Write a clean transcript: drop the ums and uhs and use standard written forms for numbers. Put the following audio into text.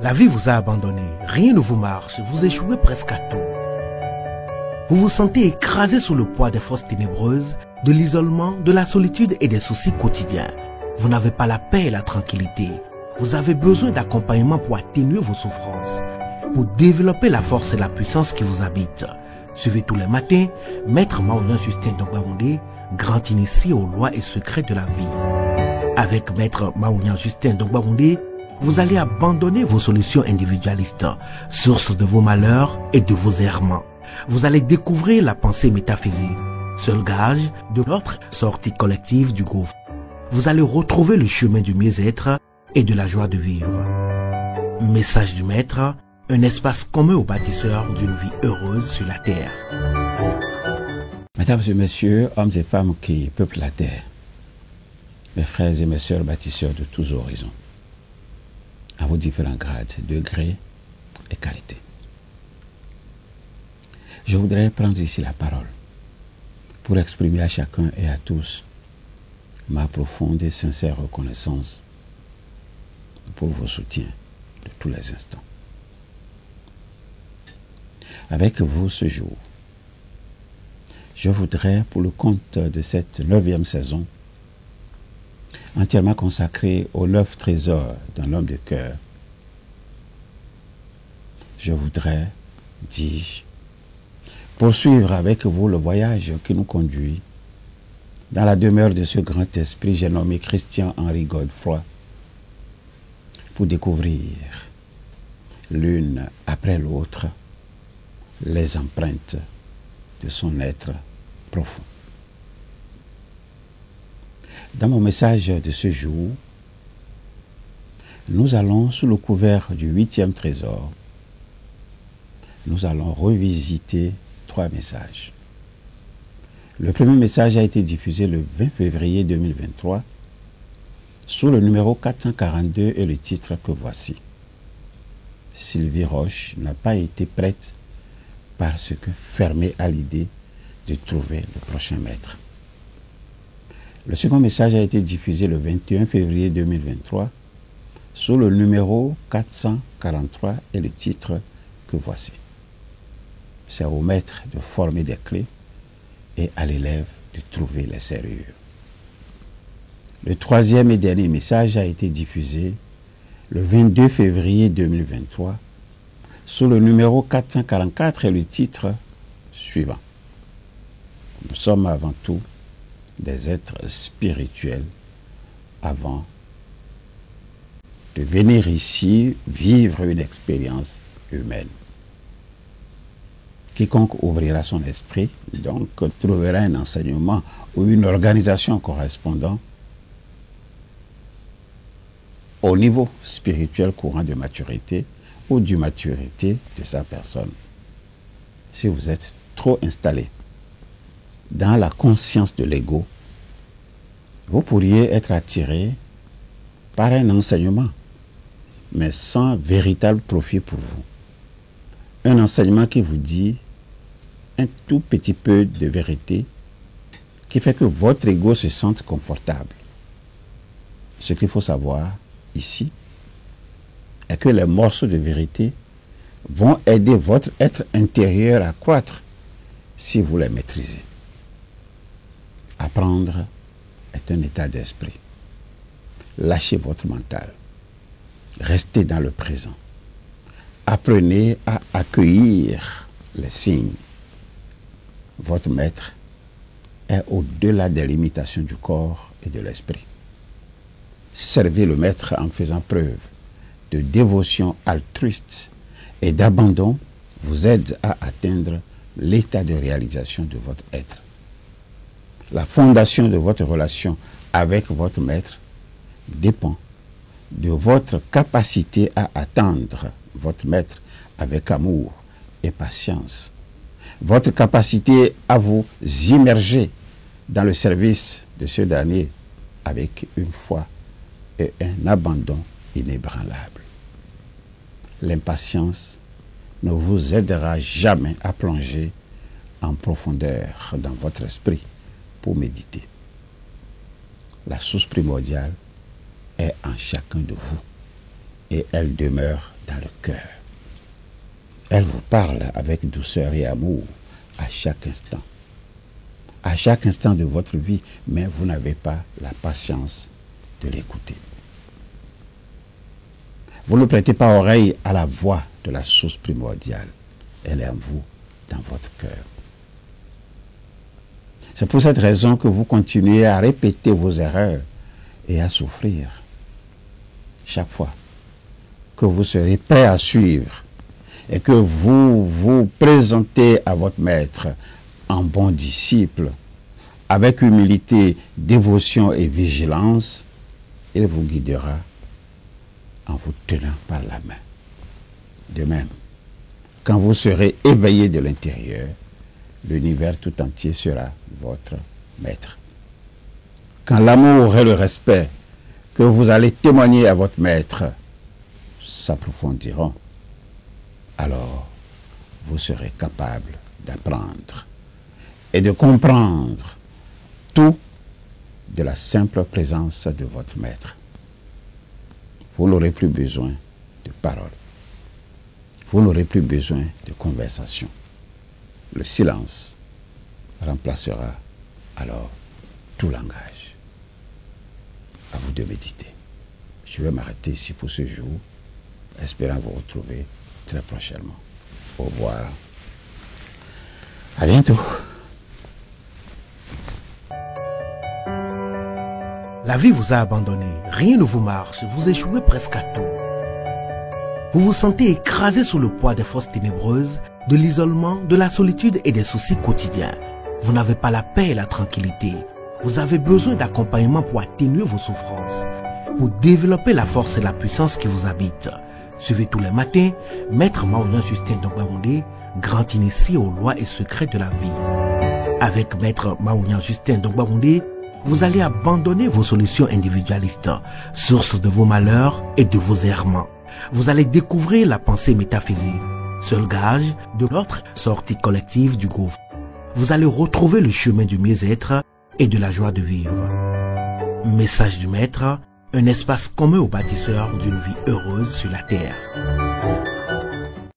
La vie vous a abandonné, rien ne vous marche, vous échouez presque à tout. Vous vous sentez écrasé sous le poids des forces ténébreuses, de l'isolement, de la solitude et des soucis quotidiens. Vous n'avez pas la paix et la tranquillité. Vous avez besoin d'accompagnement pour atténuer vos souffrances, pour développer la force et la puissance qui vous habitent. Suivez tous les matins Maître Maouyan Justin Dongbaoundé, grand initié aux lois et secrets de la vie. Avec Maître Maouyan Justin Dongbaoundé, vous allez abandonner vos solutions individualistes, source de vos malheurs et de vos errements. Vous allez découvrir la pensée métaphysique, seul gage de votre sortie collective du gouffre. Vous allez retrouver le chemin du mieux-être et de la joie de vivre. Message du Maître, un espace commun aux bâtisseurs d'une vie heureuse sur la terre. Mesdames et messieurs, hommes et femmes qui peuplent la terre, mes frères et mes sœurs bâtisseurs de tous horizons, à vos différents grades, degrés et qualités. Je voudrais prendre ici la parole pour exprimer à chacun et à tous ma profonde et sincère reconnaissance pour vos soutiens de tous les instants. Avec vous ce jour, je voudrais, pour le compte de cette 9e saison, entièrement consacrée aux 9 trésors d'un homme de cœur, je voudrais, dis-je, poursuivre avec vous le voyage qui nous conduit dans la demeure de ce grand esprit, j'ai nommé Christian-Henri Godefroy, pour découvrir l'une après l'autre les empreintes de son être profond. Dans mon message de ce jour, nous allons, sous le couvert du 8e trésor, nous allons revisiter 3 messages. Le premier message a été diffusé le 20 février 2023 sous le numéro 442 et le titre que voici. Sylvie Roche n'a pas été prête parce que fermée à l'idée de trouver le prochain maître. Le second message a été diffusé le 21 février 2023 sous le numéro 443 et le titre que voici. C'est au maître de former des clés et à l'élève de trouver les serrures. Le troisième et dernier message a été diffusé le 22 février 2023 sous le numéro 444 et le titre suivant. Nous sommes avant tout des êtres spirituels avant de venir ici vivre une expérience humaine. Quiconque ouvrira son esprit, donc, trouvera un enseignement ou une organisation correspondant au niveau spirituel courant de maturité ou d'immaturité de sa personne. Si vous êtes trop installé dans la conscience de l'ego, vous pourriez être attiré par un enseignement, mais sans véritable profit pour vous. Un enseignement qui vous dit un tout petit peu de vérité qui fait que votre ego se sente confortable. Ce qu'il faut savoir ici est que les morceaux de vérité vont aider votre être intérieur à croître si vous les maîtrisez. Apprendre est un état d'esprit. Lâchez votre mental. Restez dans le présent. Apprenez à accueillir les signes. Votre maître est au-delà des limitations du corps et de l'esprit. Servez le maître en faisant preuve de dévotion altruiste et d'abandon vous aide à atteindre l'état de réalisation de votre être. La fondation de votre relation avec votre maître dépend de votre capacité à attendre votre maître avec amour et patience. Votre capacité à vous immerger dans le service de ce dernier avec une foi et un abandon inébranlable. L'impatience ne vous aidera jamais à plonger en profondeur dans votre esprit pour méditer. La source primordiale est en chacun de vous et elle demeure dans le cœur. Elle vous parle avec douceur et amour à chaque instant. À chaque instant de votre vie, mais vous n'avez pas la patience de l'écouter. Vous ne prêtez pas oreille à la voix de la source primordiale. Elle est en vous, dans votre cœur. C'est pour cette raison que vous continuez à répéter vos erreurs et à souffrir. Chaque fois que vous serez prêt à suivre et que vous vous présentez à votre maître en bon disciple, avec humilité, dévotion et vigilance, il vous guidera en vous tenant par la main. De même, quand vous serez éveillé de l'intérieur, l'univers tout entier sera votre maître. Quand l'amour et le respect que vous allez témoigner à votre maître s'approfondiront, alors vous serez capable d'apprendre et de comprendre tout de la simple présence de votre maître. Vous n'aurez plus besoin de paroles. Vous n'aurez plus besoin de conversation. Le silence remplacera alors tout langage. À vous de méditer. Je vais m'arrêter ici pour ce jour, espérant vous retrouver très prochainement. Au revoir. À bientôt. La vie vous a abandonné, rien ne vous marche, vous échouez presque à tout. Vous vous sentez écrasé sous le poids des forces ténébreuses, de l'isolement, de la solitude et des soucis quotidiens. Vous n'avez pas la paix et la tranquillité. Vous avez besoin d'accompagnement pour atténuer vos souffrances, pour développer la force et la puissance qui vous habitent. Suivez tous les matins Maître Maoulian Justin Dongbaoundé, grand initié aux lois et secrets de la vie. Avec Maître Maoulian Justin Dongbaoundé, vous allez abandonner vos solutions individualistes, source de vos malheurs et de vos errements. Vous allez découvrir la pensée métaphysique, seul gage de notre sortie collective du gouffre. Vous allez retrouver le chemin du mieux-être et de la joie de vivre. Message du Maître, un espace commun aux bâtisseurs d'une vie heureuse sur la terre.